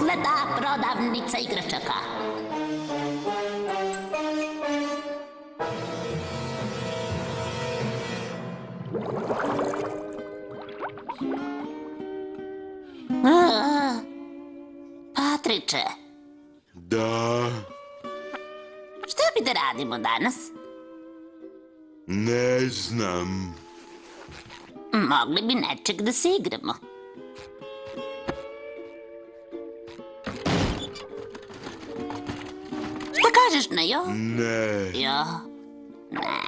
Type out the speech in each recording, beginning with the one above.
Ukleta, prodavnica igračaka. Patriče. Da? Šta bi da radimo danas? Ne znam. Mogli bi nečeg da se igramo. Šta kažeš na jo? Ne. Jo? Ne.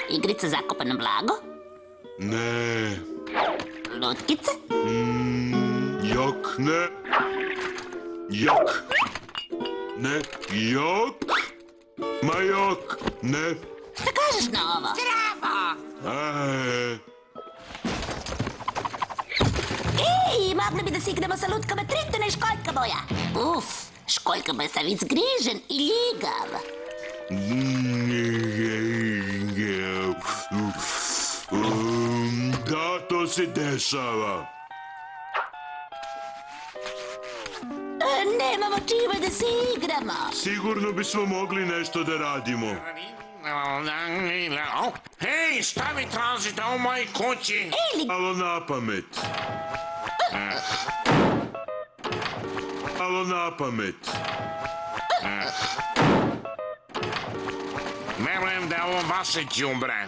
Igrica zakopano blago? Ne. Lutkice? Jok, ne. Jok. Ne. Jok. Ma jok. Ne. Šta kažeš na ovo? Zdravo! Ej, mogli bi da se igramo sa lutkama Tritona i školjka boja. Uf, školjka boja sav izgrižen i ljigav. Da, to se dešava. Nemamo čime da se igramo. Sigurno bismo mogli nešto da radimo. Hej, šta vi tražite u mojoj kući? Malo na pamet. Malo na pamet. Verujem da je ovo vaše đubre.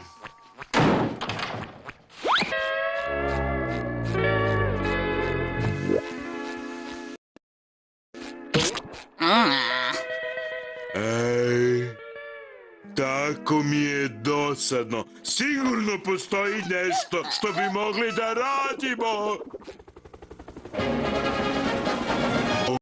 Ej, tako mi je dosadno. Sigurno postoji nešto što bi mogli da radimo.